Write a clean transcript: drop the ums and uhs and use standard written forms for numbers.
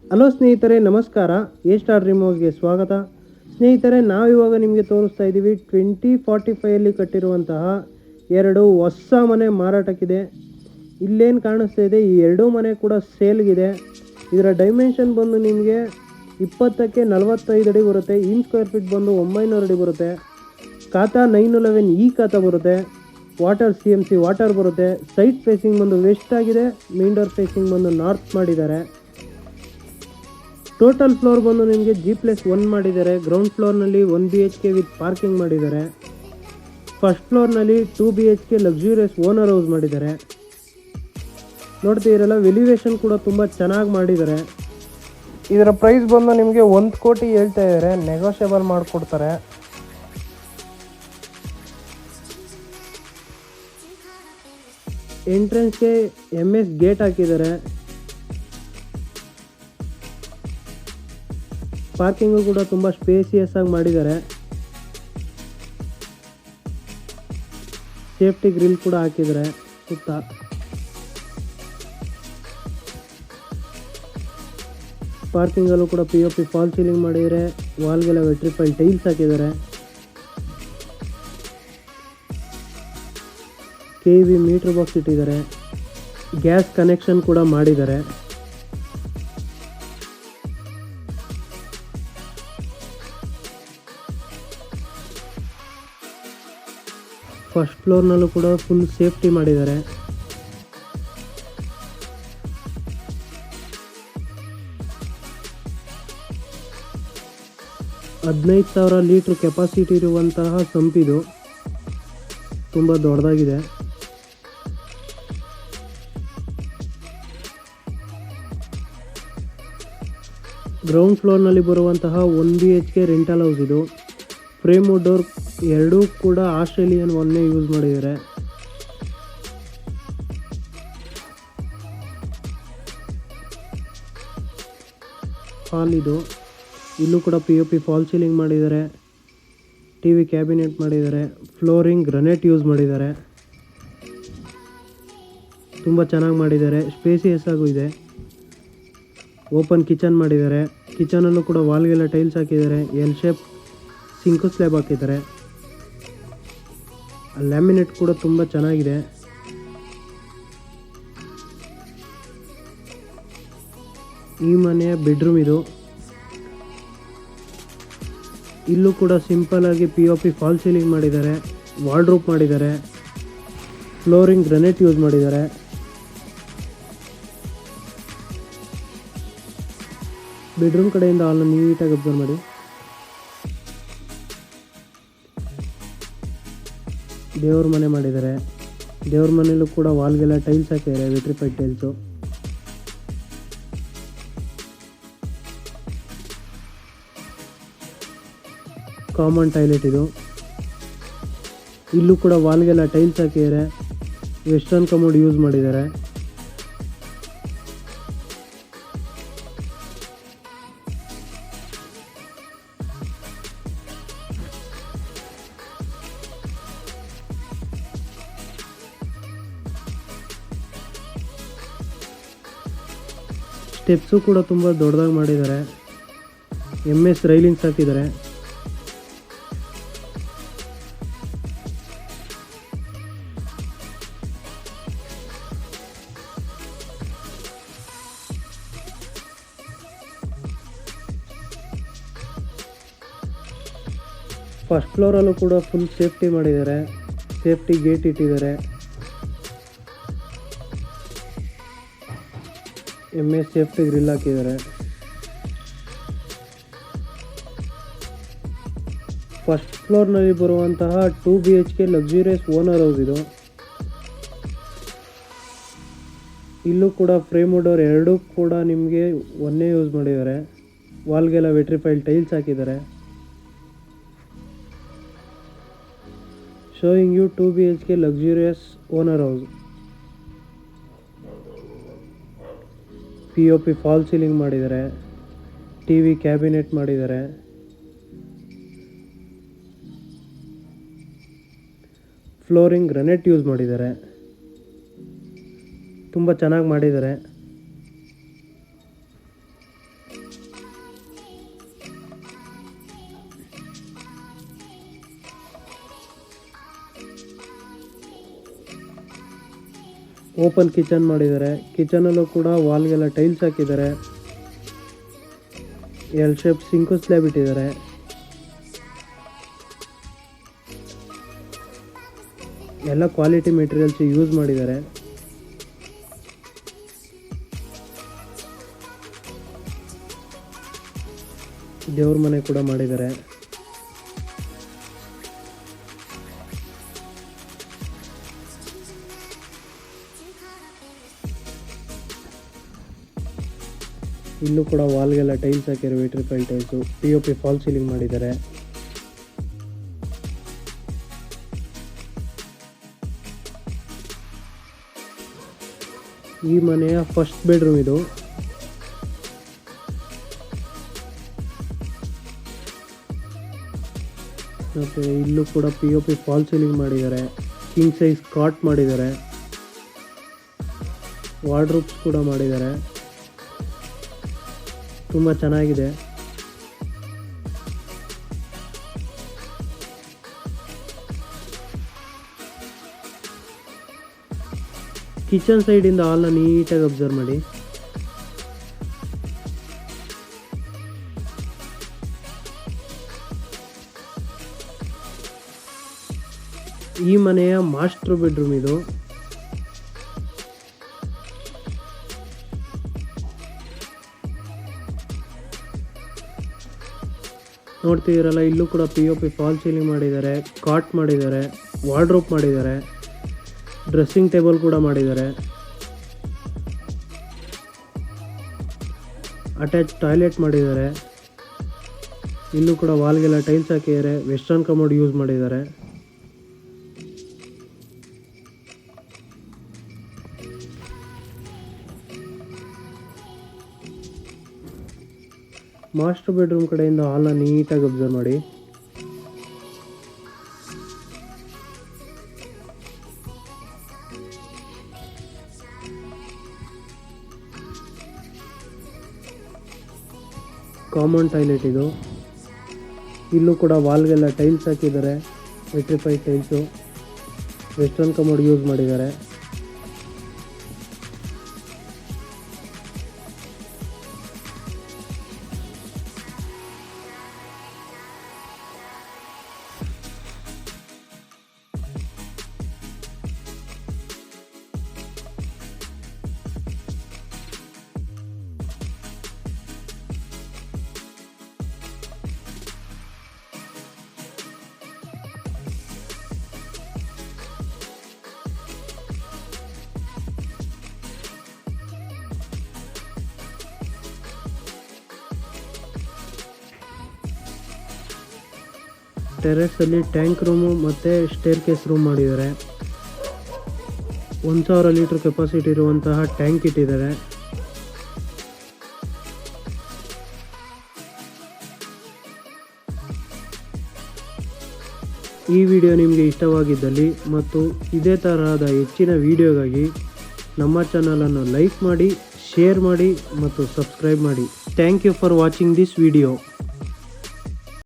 Hello ಸ್ನೇಹಿತರೆ, ನಮಸ್ಕಾರ. A star ರಿಮೋಟ್ಗೆ ಸ್ವಾಗತ. ಸ್ನೇಹಿತರೆ, ನಾವಿವಾಗ ನಿಮಗೆ ತೋರಿಸ್ತಾ ಇದ್ದೀವಿ 2045 ಕಟ್ಟಿರುವಂತಹ ಎರಡು ಹೊಸ ಮನೆ ಮಾರಾಟಕ್ಕಿದೆ. ಇಲ್ಲೇನು ಕಾಣಿಸ್ತಾ ಇದೆ, ಈ ಎರಡೂ ಮನೆ ಕೂಡ ಸೇಲ್ಗಿದೆ. ಇದರ ಡೈಮೆನ್ಷನ್ ಬಂದು ನಿಮಗೆ 20ಕ್ಕೆ 45 ಅಡಿ ಬರುತ್ತೆ. ಇನ್ ಸ್ಕ್ವೇರ್ ಫೀಟ್ ಬಂದು 900 ಅಡಿ ಬರುತ್ತೆ. ಖಾತಾ 911 ಖಾತಾ ಬರುತ್ತೆ. ವಾಟರ್ CMC ವಾಟರ್ ಬರುತ್ತೆ. ಸೈಟ್ ಫೇಸಿಂಗ್ ಬಂದು ವೆಸ್ಟ್ ಆಗಿದೆ. ಮೇನ್ ಡೋರ್ ಫೇಸಿಂಗ್ ಬಂದು ನಾರ್ತ್ ಮಾಡಿದ್ದಾರೆ. ಟೋಟಲ್ ಫ್ಲೋರ್ ಬಂದು ನಿಮಗೆ G+1 ಮಾಡಿದ್ದಾರೆ. ಗ್ರೌಂಡ್ ಫ್ಲೋರ್ನಲ್ಲಿ 1 BHK ವಿತ್ ಪಾರ್ಕಿಂಗ್ ಮಾಡಿದ್ದಾರೆ. ಫಸ್ಟ್ ಫ್ಲೋರ್ನಲ್ಲಿ 2 BHK ಲಕ್ಸುರಿಯಸ್ ಓನರ್ ಹೌಸ್ ಮಾಡಿದ್ದಾರೆ. ನೋಡ್ತಿದ್ದೀರಲ್ಲ, ವೆಲ್ಯುವೇಷನ್ ಕೂಡ ತುಂಬ ಚೆನ್ನಾಗಿ ಮಾಡಿದ್ದಾರೆ. ಇದರ ಪ್ರೈಸ್ ಬಂದು ನಿಮಗೆ 1 ಕೋಟಿ ಹೇಳ್ತಾ ಇದ್ದಾರೆ. ನೆಗೋಷಿಯಬಲ್ ಮಾಡಿಕೊಡ್ತಾರೆ. ಎಂಟ್ರೆನ್ಸ್ಗೆ MS ಗೇಟ್ ಹಾಕಿದ್ದಾರೆ. ಪಾರ್ಕಿಂಗು ಕೂಡ ತುಂಬ ಸ್ಪೇಸಿಯಸ್ ಆಗಿ ಮಾಡಿದ್ದಾರೆ. ಸೇಫ್ಟಿ ಗ್ರಿಲ್ ಕೂಡ ಹಾಕಿದ್ದಾರೆ ಸುತ್ತ. ಪಾರ್ಕಿಂಗಲ್ಲೂ ಕೂಡ POP ಫಾಲ್ ಸೀಲಿಂಗ್ ಮಾಡಿದ್ದಾರೆ. ವಾಲ್ಗೆಲ್ಲ ವೆಟ್ರಿಫೈಲ್ ಟೈಲ್ಸ್ ಹಾಕಿದ್ದಾರೆ. KV ಮೀಟರ್ ಬಾಕ್ಸ್ ಇಟ್ಟಿದ್ದಾರೆ. ಗ್ಯಾಸ್ ಕನೆಕ್ಷನ್ ಕೂಡ ಮಾಡಿದ್ದಾರೆ. ಫಸ್ಟ್ ಫ್ಲೋರ್ನಲ್ಲೂ ಕೂಡ ಫುಲ್ ಸೇಫ್ಟಿ ಮಾಡಿದ್ದಾರೆ. $15,000 ಲೀಟ್ರ್ ಕೆಪಾಸಿಟಿ ಇರುವಂತಹ ಸಂಪಿದು ತುಂಬ ದೊಡ್ಡದಾಗಿದೆ. ಗ್ರೌಂಡ್ ಫ್ಲೋರ್ನಲ್ಲಿ ಬರುವಂತಹ 1 BHK ರೆಂಟಲ್ ಹೌಸ್ ಇದು. ಫ್ರೇಮ್ ಡೋರ್ ಎರಡೂ ಕೂಡ ಆಸ್ಟ್ರೇಲಿಯನ್ ಒನ್ನೇ ಯೂಸ್ ಮಾಡಿದ್ದಾರೆ. ಹಾಲ್ ಇದು. ಇಲ್ಲೂ ಕೂಡ POP ಫಾಲ್ ಸೀಲಿಂಗ್ ಮಾಡಿದ್ದಾರೆ. TV ಕ್ಯಾಬಿನೆಟ್ ಮಾಡಿದ್ದಾರೆ. ಫ್ಲೋರಿಂಗ್ ಗ್ರನೇಟ್ ಯೂಸ್ ಮಾಡಿದ್ದಾರೆ. ತುಂಬ ಚೆನ್ನಾಗಿ ಮಾಡಿದ್ದಾರೆ. ಸ್ಪೇಸಿಯಸ್ ಆಗೂ ಇದೆ. ಓಪನ್ ಕಿಚನ್ ಮಾಡಿದ್ದಾರೆ. ಕಿಚನಲ್ಲೂ ಕೂಡ ವಾಲ್ಗೆಲ್ಲ ಟೈಲ್ಸ್ ಹಾಕಿದ್ದಾರೆ. L ಶೇಪ್ ಸಿಂಕು ಸ್ಲ್ಯಾಬ್ ಹಾಕಿದ್ದಾರೆ. ಲ್ಯಾಮಿನೇಟ್ ಕೂಡ ತುಂಬ ಚೆನ್ನಾಗಿದೆ. ಈ ಮನೆಯ ಬೆಡ್ರೂಮ್ ಇದು. ಇಲ್ಲೂ ಕೂಡ ಸಿಂಪಲ್ ಆಗಿ POP ಫಾಲ್ ಸೀಲಿಂಗ್ ಮಾಡಿದ್ದಾರೆ. ವಾರ್ಡ್ರೋಬ್ ಮಾಡಿದ್ದಾರೆ. ಫ್ಲೋರಿಂಗ್ ಗ್ರನೇಟ್ ಯೂಸ್ ಮಾಡಿದ್ದಾರೆ. ಬೆಡ್ರೂಮ್ ಕಡೆಯಿಂದ ಹಾಲ್ನ ನೀಟಾಗಿ ಅಬ್ಸರ್ವ್ ಮಾಡಿ. ದೇವ್ರ ಮನೆ ಮಾಡಿದ್ದಾರೆ. ದೇವ್ರ ಮನೆಯಲ್ಲೂ ಕೂಡ ವಾಲ್ಗೆಲ್ಲ ಟೈಲ್ಸ್ ಹಾಕಿದ್ದಾರೆ. Vitrified tiles. ಕಾಮನ್ ಟಾಯ್ಲೆಟ್ ಇದು. ಇಲ್ಲೂ ಕೂಡ ವಾಲ್ಗೆಲ್ಲ ಟೈಲ್ಸ್ ಹಾಕಿದ್ದಾರೆ. ವೆಸ್ಟರ್ನ್ ಕಮೋಡ್ ಯೂಸ್ ಮಾಡಿದ್ದಾರೆ. ಸ್ಟೆಪ್ಸು ಕೂಡ ತುಂಬ ದೊಡ್ಡದಾಗಿ ಮಾಡಿದ್ದಾರೆ. MS ರೈಲಿಂಗ್ಸ್ ಹಾಕಿದ್ದಾರೆ. ಫಸ್ಟ್ ಫ್ಲೋರಲ್ಲೂ ಕೂಡ ಫುಲ್ ಸೇಫ್ಟಿ ಮಾಡಿದ್ದಾರೆ. ಸೇಫ್ಟಿ ಗೇಟ್ ಇಟ್ಟಿದ್ದಾರೆ. MS ಸೇಫ್ಟಿ ಗ್ರಿಲ್ ಹಾಕಿದ್ದಾರೆ. ಫಸ್ಟ್ ಫ್ಲೋರ್ನಲ್ಲಿ ಬರುವಂತಹ 2 BHK ಲಕ್ಸುರಿಯಸ್ ಓನರ್ ಹೌಸ್ ಇದು. ಇಲ್ಲೂ ಕೂಡ ಫ್ರೇಮ್ ಡೋರ್ ಎರಡೂ ಕೂಡ ನಿಮಗೆ ಒಂದೇ ಯೂಸ್ ಮಾಡಿದ್ದಾರೆ. ವಾಲ್ಗೆಲ್ಲ ವೆಟ್ರಿಫೈಲ್ ಟೈಲ್ಸ್ ಹಾಕಿದ್ದಾರೆ. Showing you 2 BHK luxurious owner house. POP fall ceiling ಮಾಡಿದ್ದಾರೆ. TV ಕ್ಯಾಬಿನೆಟ್ ಮಾಡಿದ್ದಾರೆ. ಫ್ಲೋರಿಂಗ್ ಗ್ರನೇಟ್ ಯೂಸ್ ಮಾಡಿದ್ದಾರೆ. ತುಂಬ ಚೆನ್ನಾಗಿ ಮಾಡಿದ್ದಾರೆ. ಓಪನ್ ಕಿಚನ್ ಮಾಡಿದ್ದಾರೆ. ಕಿಚನಲ್ಲೂ ಕೂಡ ವಾಲ್ಗೆಲ್ಲ ಟೈಲ್ಸ್ ಹಾಕಿದ್ದಾರೆ. ಎಲ್ ಶೇಪ್ ಸಿಂಕು ಸ್ಲ್ಯಾಬ್ ಇಟ್ಟಿದ್ದಾರೆ. ಎಲ್ಲ ಕ್ವಾಲಿಟಿ ಮೆಟೀರಿಯಲ್ಸ್ ಯೂಸ್ ಮಾಡಿದ್ದಾರೆ. ದೇವ್ರ ಮನೆ ಕೂಡ ಮಾಡಿದ್ದಾರೆ. ಇಲ್ಲೂ ಕೂಡ ವಾಲ್ಗೆಲ್ಲ ಟೈಲ್ಸ್ ಹಾಕಿದ್ದಾರೆ. ವಿಟ್ರಿಫೈಲ್ ಟೈಲ್ಸು, POP ಫಾಲ್ ಸೀಲಿಂಗ್ ಮಾಡಿದ್ದಾರೆ. ಈ ಮನೆಯ ಫಸ್ಟ್ ಬೆಡ್ರೂಮ್ ಇದು. ಮತ್ತು ಇಲ್ಲೂ ಕೂಡ POP ಫಾಲ್ ಸೀಲಿಂಗ್ ಮಾಡಿದ್ದಾರೆ. ಕಿಂಗ್ ಸೈಜ್ ಕಾಟ್ ಮಾಡಿದ್ದಾರೆ. ವಾರ್ಡ್ರೋಬ್ಸ್ ಕೂಡ ಮಾಡಿದ್ದಾರೆ. ತುಂಬ ಚೆನ್ನಾಗಿದೆ. ಕಿಚನ್ ಸೈಡಿಂದ ಹಾಲ್ನ ನೀಟಾಗಿ ಅಬ್ಸರ್ವ್ ಮಾಡಿ. ಈ ಮನೆಯ ಮಾಸ್ಟರ್ ಬೆಡ್ರೂಮ್ ಇದು. ನೋಡ್ತಿದ್ದೀರಲ್ಲ, ಇಲ್ಲೂ ಕೂಡ POP ಫಾಲ್ ಸೀಲಿಂಗ್ ಮಾಡಿದ್ದಾರೆ. ಕಾಟ್ ಮಾಡಿದ್ದಾರೆ. ವಾರ್ಡ್ರೋಬ್ ಮಾಡಿದ್ದಾರೆ. ಡ್ರೆಸ್ಸಿಂಗ್ ಟೇಬಲ್ ಕೂಡ ಮಾಡಿದ್ದಾರೆ. ಅಟ್ಯಾಚ್ ಟಾಯ್ಲೆಟ್ ಮಾಡಿದ್ದಾರೆ. ಇಲ್ಲೂ ಕೂಡ ವಾಲ್ಗೆಲ್ಲ ಟೈಲ್ಸ್ ಹಾಕಿದ್ದಾರೆ. ವೆಸ್ಟರ್ನ್ ಕಮೋಡ್ ಯೂಸ್ ಮಾಡಿದ್ದಾರೆ. ಮಾಸ್ಟರ್ ಬೆಡ್ರೂಮ್ ಕಡೆಯಿಂದ ಹಾಲ್ನ ನೀಟಾಗಿ ಅಬ್ಸರ್ವ್ ಮಾಡಿ. ಕಾಮನ್ ಟಾಯ್ಲೆಟ್ ಇದು. ಇಲ್ಲೂ ಕೂಡ ವಾಲ್ಗೆಲ್ಲ ಟೈಲ್ಸ್ ಹಾಕಿದ್ದಾರೆ. Vitrified tiles, western commode use ಮಾಡಿದ್ದಾರೆ. ಟೆರೆಸಲ್ಲಿ ಟ್ಯಾಂಕ್ ರೂಮು ಮತ್ತು ಸ್ಟೇರ್ ಕೇಸ್ ರೂಮ್ ಮಾಡಿದ್ದಾರೆ. 1000 ಲೀಟ್ರ್ ಕೆಪಾಸಿಟಿ ಇರುವಂತಹ ಟ್ಯಾಂಕ್ ಇಟ್ಟಿದ್ದಾರೆ. ಈ ವಿಡಿಯೋ ನಿಮಗೆ ಇಷ್ಟವಾಗಿದ್ದಲ್ಲಿ ಮತ್ತು ಇದೇ ತರಹದ ಹೆಚ್ಚಿನ ವಿಡಿಯೋಗಾಗಿ ನಮ್ಮ ಚಾನಲನ್ನು ಲೈಕ್ ಮಾಡಿ, ಶೇರ್ ಮಾಡಿ ಮತ್ತು ಸಬ್ಸ್ಕ್ರೈಬ್ ಮಾಡಿ. Thank you for watching this video.